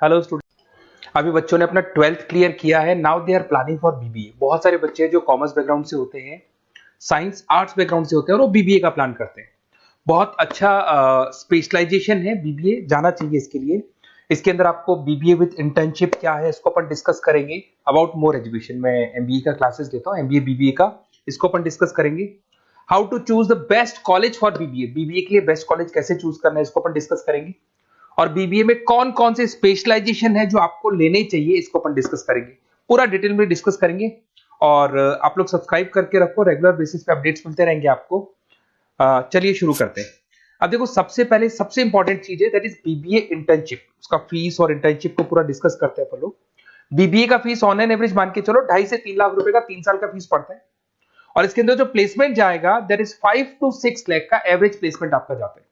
Hello student, अभी बच्चों ने अपना 12th क्लियर किया है। Now they are planning for BBA. बहुत सारे बच्चे हैं जो कॉमर्स बैकग्राउंड से होते हैं, साइंस आर्ट्स बैकग्राउंड से होते हैं और वो बीबीए का प्लान करते हैं। बहुत अच्छा स्पेशलाइजेशन है बीबीए, जाना चाहिए इसके लिए। इसके अंदर आपको बीबीए विद इंटर्नशिप क्या है इसको अपन डिस्कस करेंगे। अबाउट मोर एजुकेशन, मैं एमबीए का क्लासेस लेता हूँ, एमबीए बीबीए का, इसको अपन डिस्कस करेंगे। How to choose the best college for BBA, BBA के लिए बेस्ट कॉलेज कैसे चूज करना है इसको अपन डिस्कस करेंगे। और बीबीए में कौन कौन से स्पेशलाइजेशन है जो आपको लेने चाहिए इसको अपन डिस्कस करेंगे, पूरा डिटेल में डिस्कस करेंगे। और आप लोग सब्सक्राइब करके रखो, रेगुलर बेसिस पे अपडेट्स मिलते रहेंगे आपको। चलिए शुरू करते हैं। अब देखो, सबसे पहले सबसे इंपॉर्टेंट चीज है दैट इज बीबीए इंटर्नशिप। उसका फीस और इंटर्नशिप को पूरा डिस्कस करते हैं अपन लोग। बीबीए का फीस ऑनलाइन एवरेज मान के चलो 2.5 से 3 लाख रुपए का 3 साल का फीस पड़ता है। और इसके अंदर जो प्लेसमेंट जाएगा दैट इज 5 to 6 लाख का एवरेज प्लेसमेंट आपका जाता है।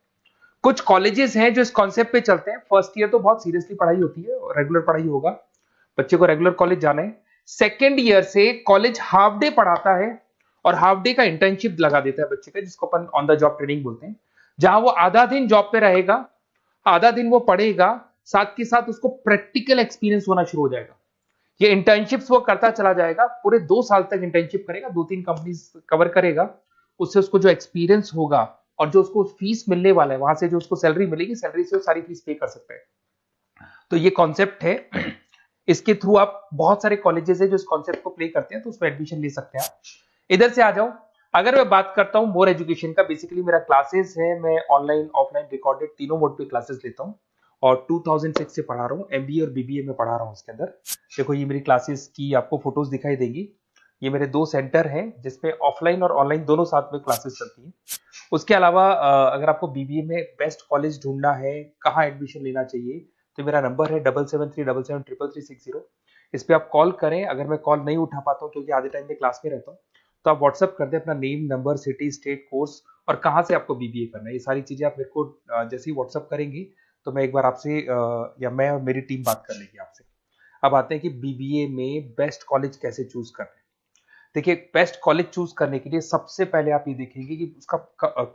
कुछ कॉलेजेस हैं जो इस कॉन्सेप्ट पे चलते हैं। फर्स्ट ईयर तो बहुत सीरियसली पढ़ाई होती है, रेगुलर पढ़ाई होगा, बच्चे को रेगुलर कॉलेज जाना है। सेकेंड ईयर से कॉलेज हाफ डे पढ़ाता है और हाफ डे का इंटर्नशिप लगा देता है बच्चे का, जिसको अपन ऑन द जॉब ट्रेनिंग बोलते हैं, जहां वो आधा दिन जॉब पे रहेगा, आधा दिन वो पढ़ेगा, साथ के साथ उसको प्रैक्टिकल एक्सपीरियंस होना शुरू हो जाएगा। ये इंटर्नशिप्स वो करता चला जाएगा, पूरे 2 साल तक इंटर्नशिप करेगा, 2-3 कंपनीज कवर करेगा। उससे उसको जो एक्सपीरियंस होगा और जो उसको फीस मिलने वाला है, वहां से जो उसको सैलरी मिलेगी, सैलरी से वो सारी फीस पे कर सकता है। तो ये कॉन्सेप्ट है। इसके थ्रू आप, बहुत सारे कॉलेजेस है जो इस कॉन्सेप्ट को प्ले करते हैं, तो उसमें एडमिशन ले सकते हैं आप। इधर से आ जाओ। अगर मैं बात करता हूं मोर एजुकेशन का, बेसिकली मेरा क्लासेस है, मैं ऑनलाइन ऑफलाइन रिकॉर्डेड तीनों मोड पे क्लासेस लेता हूं और 2006 से पढ़ा रहा हूं। एमबीए और बीबीए में पढ़ा रहा हूं। इसके अंदर देखो, ये मेरी क्लासेस की आपको फोटोज दिखाई देंगी। ये मेरे 2 सेंटर हैं जिसमें ऑफलाइन और ऑनलाइन दोनों साथ में क्लासेस चलती हैं। उसके अलावा अगर आपको बीबीए में बेस्ट कॉलेज ढूंढना है, कहाँ एडमिशन लेना चाहिए, तो मेरा नंबर है 7737733360। इस पे आप कॉल करें। अगर मैं कॉल नहीं उठा पाता हूँ क्योंकि आधे टाइम में क्लास में रहता हूँ, तो आप व्हाट्सअप कर दें अपना name, number, city, state, course और कहाँ से आपको बीबीए करना है। ये सारी चीजें आप मेरे को जैसे ही व्हाट्सअप करेंगी तो मैं एक बार आपसे या मैं और मेरी टीम बात कर लेगी आपसे। अब आते हैं कि बीबीए में बेस्ट कॉलेज कैसे चूज करना है। देखिए, बेस्ट कॉलेज चूज करने के लिए सबसे पहले आप ये देखेंगे कि उसका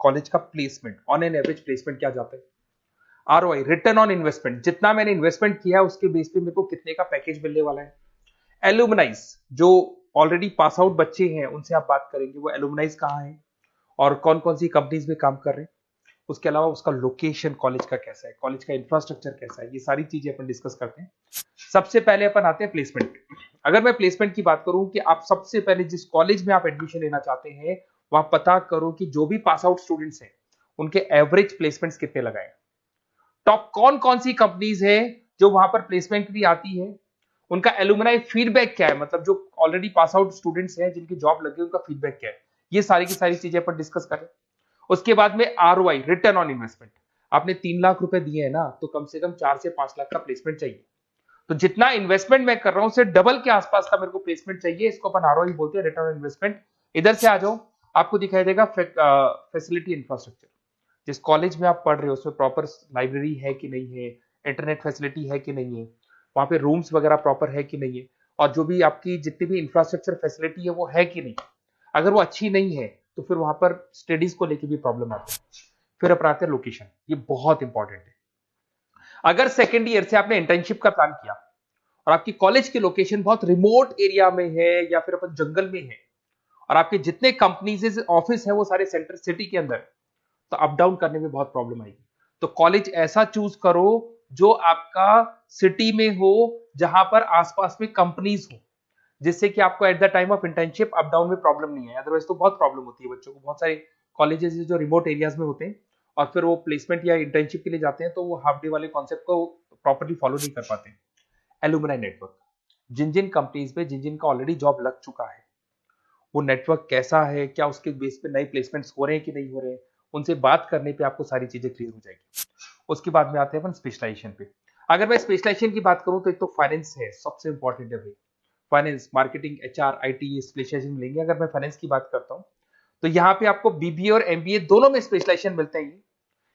कॉलेज का placement, on an average placement क्या जाता है। आरओआई, रिटर्न ऑन इन्वेस्टमेंट, जितना मैंने इन्वेस्टमेंट किया है उसके बेस पे मेरे को कितने का पैकेज मिलने वाला है। एलुमनाइज, जो ऑलरेडी पास आउट बच्चे हैं उनसे आप बात करेंगे, वो एलुमनाइज कहाँ है और कौन कौन सी कंपनीज में काम कर रहे हैं। उसके अलावा उसका लोकेशन कॉलेज का कैसा है, कॉलेज का इंफ्रास्ट्रक्चर कैसा है, ये सारी चीजें अपन डिस्कस करते हैं। सबसे पहले अपन आते हैं प्लेसमेंट पे। अगर मैं प्लेसमेंट की बात करूं कि आप सबसे पहले जिस कॉलेज में आप एडमिशन लेना चाहते हैं, वहां पता करो कि जो भी पास आउट स्टूडेंट्स हैं उनके एवरेज प्लेसमेंट्स कितने लगाए। टॉप कौन कौन सी कंपनीज है जो वहां पर प्लेसमेंट भी आती है, उनका एलुमनाई फीडबैक क्या है, मतलब जो ऑलरेडी पास आउट स्टूडेंट्स हैं जिनकी जॉब लगी उनका फीडबैक क्या है। ये सारी की सारी चीजें अपन डिस्कस करें। उसके बाद में आरओआई, रिटर्न ऑन इन्वेस्टमेंट। आपने 3 लाख रुपए दिए हैं ना, तो कम से कम 4 से 5 लाख का प्लेसमेंट चाहिए। तो जितना इन्वेस्टमेंट मैं कर रहा हूं उससे डबल के आसपास का मेरे को प्लेसमेंट चाहिए। इसको अपन आरओआई बोलते हैं, रिटर्न ऑन इन्वेस्टमेंट। इधर से आ जाओ, आपको दिखाई देगा फैसिलिटी इंफ्रास्ट्रक्चर। जिस कॉलेज में आप पढ़ रहे हो उसमें प्रॉपर लाइब्रेरी है कि नहीं है, इंटरनेट फैसिलिटी है कि नहीं है, वहां पे रूम्स वगैरह प्रॉपर है कि नहीं है, और जो भी आपकी जितनी भी इंफ्रास्ट्रक्चर फैसिलिटी है वो है कि नहीं। अगर वो अच्छी नहीं है तो फिर वहां पर स्टडीज को लेकर भी प्रॉब्लम आती है। फिर अपनाते हैं लोकेशन, ये बहुत इंपॉर्टेंट है। अगर सेकेंड ईयर से आपने इंटर्नशिप का प्लान किया और आपकी कॉलेज की लोकेशन बहुत रिमोट एरिया में है या फिर अपन जंगल में है, और आपके जितने कंपनीज ऑफिस है वो सारे सेंटर सिटी के अंदर, तो अप डाउन करने में बहुत प्रॉब्लम आएगी। तो कॉलेज ऐसा चूज करो जो आपका सिटी में हो, जहां पर आसपास में कंपनीज हो, जिससे कि आपको at the time of internship up down में प्रॉब्लम नहीं है। अदरवाइज तो बहुत प्रॉब्लम होती है बच्चों को। बहुत सारे कॉलेजेस जो रिमोट एरियाज में होते हैं और फिर वो प्लेसमेंट या इंटर्नशिप के लिए जाते हैं, तो वो हाफ डे वाले कॉन्सेप्ट को प्रॉपर्ली फॉलो नहीं कर पाते। एलुमनाई नेटवर्क, जिन जिन कंपनीज में जिन जिन का ऑलरेडी जॉब लग चुका है, वो नेटवर्क कैसा है, क्या उसके बेस पे नए प्लेसमेंट्स हो रहे हैं कि नहीं हो रहे हैं, उनसे बात करने पे आपको सारी चीजें क्लियर हो जाएगी। उसके बाद में आते हैं अपन स्पेशलाइजेशन पे। अगर मैं स्पेशलाइजेशन की बात करूं तो एक तो फाइनेंस है, सबसे इंपॉर्टेंट है भाई। Finance, marketing, HR, IT specialisation मिलेंगे। अगर मैं फाइनेंस की बात करता हूं तो यहाँ पे आपको बीबीए और एमबीए दोनों में स्पेशलाइजेशन मिलते हैं।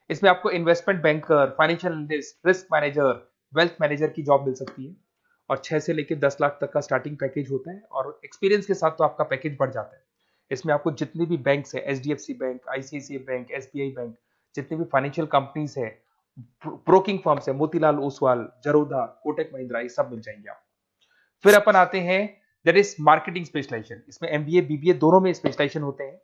इसमें आपको investment banker, financial analyst, risk manager, wealth manager की जॉब मिल सकती है और 6 से लेकर 10 लाख तक का स्टार्टिंग पैकेज होता है, और एक्सपीरियंस के साथ तो आपका पैकेज बढ़ जाता है। इसमें आपको जितनी भी बैंक्स है, HDFC bank, ICICI bank, SBI bank, जितनी भी फाइनेंशियल कंपनीज है, ब्रोकिंग फर्म से मोतीलाल ओसवाल, जरोधा, कोटक महिंद्रा, ये सब मिल जाएंगे आप। फिर अपन आते हैं दैट इज मार्केटिंग स्पेशलाइजेशन। इसमें एमबीए बीबीए दोनों में स्पेशलाइजेशन होते हैं।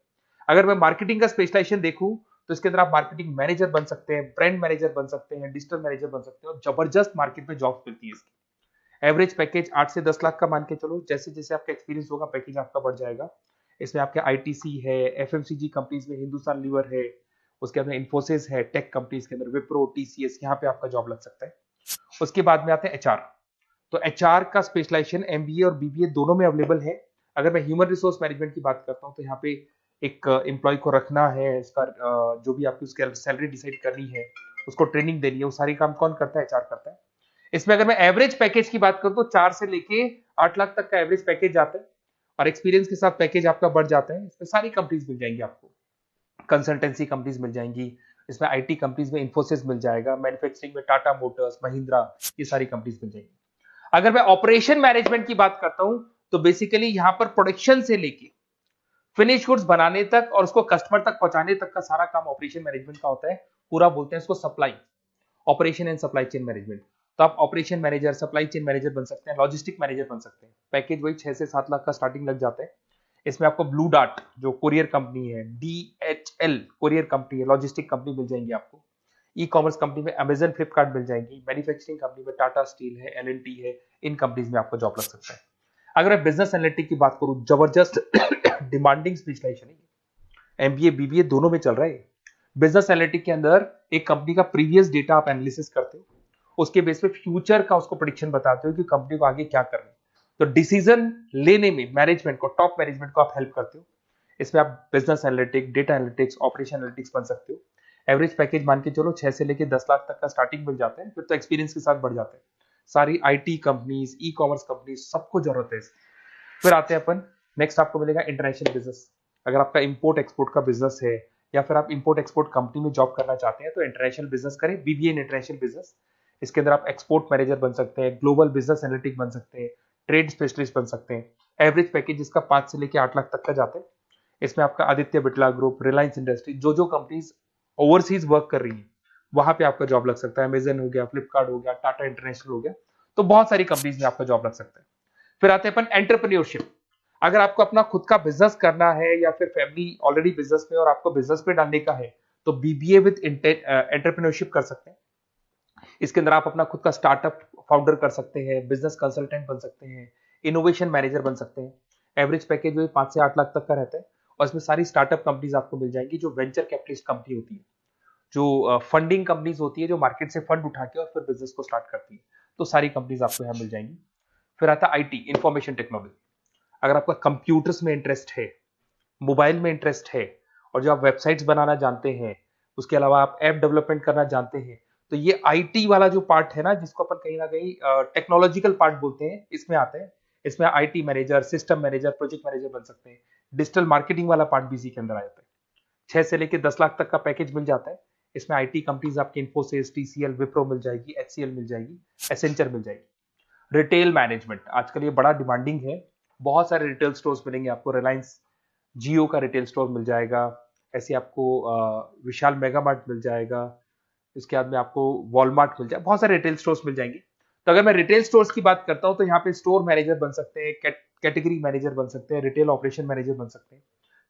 अगर मैं मार्केटिंग का स्पेशलाइजेशन देखूं तो इसके अंदर आप मार्केटिंग मैनेजर बन सकते हैं, ब्रांड मैनेजर बन सकते हैं, डिजिटल मैनेजर बन सकते हैं, और जबरदस्त मार्केट में जॉब मिलती है इसकी। एवरेज पैकेज 8 से 10 लाख का मान के चलो। जैसे जैसे आपका एक्सपीरियंस होगा पैकेज आपका बढ़ जाएगा। इसमें आपके आईटीसी है, एफएमसीजी कंपनीज में हिंदुस्तान लीवर है, उसके अंदर इन्फोसिस है, टेक कंपनीज के अंदर विप्रो, टीसीएस, यहाँ पे आपका जॉब लग सकता है। उसके बाद में आते हैं एचआर। तो एचआर का स्पेशलाइजेशन एमबीए और बीबीए दोनों में अवेलेबल है। अगर मैं ह्यूमन रिसोर्स मैनेजमेंट की बात करता हूँ तो यहाँ पे एक एम्प्लॉय को रखना है, इसका जो भी आपकी उसकी सैलरी डिसाइड करनी है, उसको ट्रेनिंग देनी है, वो सारी काम कौन करता है? एचआर करता है। इसमें अगर मैं एवरेज पैकेज की बात करूं तो 4 से लेके 8 लाख तक का एवरेज पैकेज जाता है, और एक्सपीरियंस के साथ पैकेज आपका बढ़ जाता है। इसमें सारी कंपनीज मिल जाएंगी आपको, कंसल्टेंसी कंपनीज मिल जाएंगी, इसमें आईटी कंपनीज में इन्फोसिस मिल जाएगा, मैन्युफैक्चरिंग में टाटा मोटर्स, महिंद्रा, ये सारी कंपनीज मिल जाएंगी। अगर मैं ऑपरेशन मैनेजमेंट की बात करता हूं तो बेसिकली यहां पर प्रोडक्शन से लेके फिनिश गुड्स बनाने तक और उसको कस्टमर तक पहुंचाने तक का सारा काम ऑपरेशन मैनेजमेंट का होता है। पूरा बोलते हैं इसको supply, operation and supply chain management. तो आप operation manager, supply chain manager बन सकते हैं, लॉजिस्टिक मैनेजर बन सकते हैं। पैकेज वही 6 से 7 लाख का स्टार्टिंग लग जाता है। इसमें आपको ब्लू डार्ट जो कोरियर कंपनी है, डीएचएल कोरियर कंपनी है, लॉजिस्टिक कंपनी मिल जाएंगी आपको। ई कॉमर्स कंपनी में अमेजन, फ्लिपकार्ट मिल जाएंगी। मैन्युफैक्चरिंग कंपनी में टाटा स्टील है, एलएनटी है, इन कंपनीज में आपको जॉब लग सकता है। अगर मैं बिजनेस एनालिटिक की बात करूं, जबरदस्त डिमांडिंग स्पेशलाइजेशन है, एमबीए बीबीए दोनों में चल रहा है। बिजनेस एनालिटिक के अंदर एक कंपनी का प्रीवियस डेटा आप एनालिसिस करते हो, उसके बेस पे फ्यूचर का उसको प्रेडिक्शन बताते हो कि कंपनी को आगे क्या करना है। तो डिसीजन लेने में मैनेजमेंट को, टॉप मैनेजमेंट को आप हेल्प करते हो। इसमें आप business analytic, data analytics, operation analytics बन सकते हो। एवरेज पैकेज मान के चलो 6 से लेके 10 लाख तक का स्टार्टिंग मिल जाता है, फिर तो एक्सपीरियंस के साथ बढ़ जाता है। सारी IT companies, e commerce companies, सबको जरूरत है इसकी। फिर आते हैं अपन, नेक्स्ट आपको मिलेगा इंटरनेशनल बिजनेस। अगर आपका इंपोर्ट एक्सपोर्ट का बिजनेस है या फिर आप इंपोर्ट एक्सपोर्ट कंपनी में जॉब करना चाहते हैं तो इंटरनेशनल बिजनेस करें, बीबीए इन इंटरनेशनल बिजनेस। इसके अंदर आप एक्सपोर्ट मैनेजर बन सकते हैं, ग्लोबल बिजनेस एनालिटिक बन सकते हैं, ट्रेड स्पेशलिस्ट बन सकते हैं। एवरेज पैकेज इसका 5 से लेकर 8 लाख तक का जाता है। इसमें आपका आदित्य बिरला ग्रुप, रिलायंस इंडस्ट्री, जो जो कंपनीज ओवरसीज वर्क कर रही है वहां पे आपका जॉब लग सकता है। अमेजन हो गया, फ्लिपकार्ट हो गया, टाटा इंटरनेशनल हो गया, तो बहुत सारी कंपनीज में आपका जॉब लग सकता है। फिर आते हैं अपन एंटरप्रेन्योरशिप। अगर आपको अपना खुद का बिजनेस करना है या फिर फैमिली ऑलरेडी बिजनेस में और आपको बिजनेस में डालने का है तो बीबीए विद एंटरप्रेन्योरशिप कर सकते हैं। इसके अंदर आप अपना खुद का स्टार्टअप फाउंडर कर सकते हैं, बिजनेस कंसल्टेंट बन सकते हैं, इनोवेशन मैनेजर बन सकते हैं। एवरेज पैकेज जो 5 से 8 लाख तक का रहता है, और इसमें सारी स्टार्टअप कंपनीज आपको मिल जाएंगी जो वेंचर कैपिटलिस्ट कंपनी होती है, जो फंडिंग कंपनीज होती है, जो मार्केट से फंड उठा के और फिर बिजनेस को स्टार्ट करती है। तो सारी कंपनीज आपको यहाँ मिल जाएंगी। फिर आता है आईटी, इंफॉर्मेशन टेक्नोलॉजी। अगर आपका कंप्यूटर्स में इंटरेस्ट है, मोबाइल में इंटरेस्ट है, और जो आप वेबसाइट्स बनाना जानते हैं, उसके अलावा आप ऐप डेवलपमेंट करना जानते हैं, तो ये आईटी वाला जो पार्ट है ना, जिसको अपन कहीं ना कहीं टेक्नोलॉजिकल पार्ट बोलते हैं, इसमें आते हैं। इसमें IT manager, system manager, project manager बन सकते हैं। डिजिटल मार्केटिंग वाला पार्ट भी इसी के अंदर आ जाता है। 6 से लेकर 10 लाख तक का पैकेज मिल जाता है। इसमें आईटी कंपनीज आपकी इन्फोसिस, टीसीएल, विप्रो मिल जाएगी, एचसीएल मिल जाएगी, एसेंचर मिल जाएगी। रिटेल मैनेजमेंट आजकल ये बड़ा डिमांडिंग है। बहुत सारे रिटेल स्टोर्स मिलेंगे आपको। रिलायंस जियो का रिटेल स्टोर मिल जाएगा, ऐसे आपको विशाल मेगा मार्ट मिल जाएगा, इसके बाद में आपको वॉलमार्ट मिल जाएगा, बहुत सारे रिटेल स्टोर्स मिल जाएंगे। तो अगर मैं रिटेल स्टोर्स की बात करता हूं तो यहाँ पे स्टोर मैनेजर बन सकते हैं, कैटेगरी मैनेजर बन सकते हैं, रिटेल ऑपरेशन मैनेजर बन सकते हैं।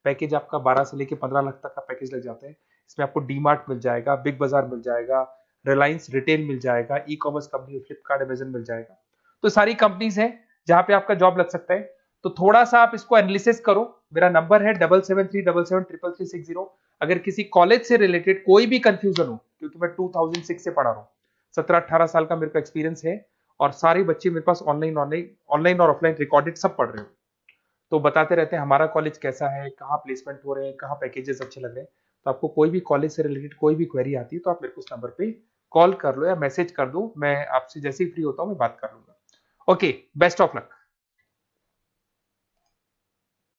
पैकेज आपका 12 से लेकर 15 लाख तक का पैकेज लग जाता है। इसमें आपको डी मार्ट मिल जाएगा, बिग बाजार मिल जाएगा, रिलायंस रिटेल मिल जाएगा, e commerce company Flipkart, Amazon मिल जाएगा। तो सारी कंपनीज है जहां पे आपका जॉब लग सकता है। तो थोड़ा सा आप इसको एनालिसिस करो। मेरा नंबर है 7737733360। अगर किसी कॉलेज से रिलेटेड कोई भी कंफ्यूजन हो, क्योंकि मैं 2006 से पढ़ा रहा हूँ, 17-18 साल का मेरे को एक्सपीरियंस है, और सारे बच्चे मेरे पास ऑनलाइन और ऑफलाइन रिकॉर्डेड सब पढ़ रहे हो, तो बताते रहते हैं हमारा कॉलेज कैसा है, कहाँ प्लेसमेंट हो रहे हैं, कहाँ पैकेजेस अच्छे लग रहे हैं। तो आपको कोई भी कॉलेज से रिलेटेड कोई भी क्वेरी आती है तो आप मेरे को उस नंबर पे कॉल कर लो या मैसेज कर दो, मैं आपसे जैसे ही फ्री होता हूँ मैं बात कर लूंगा। Okay, best of luck.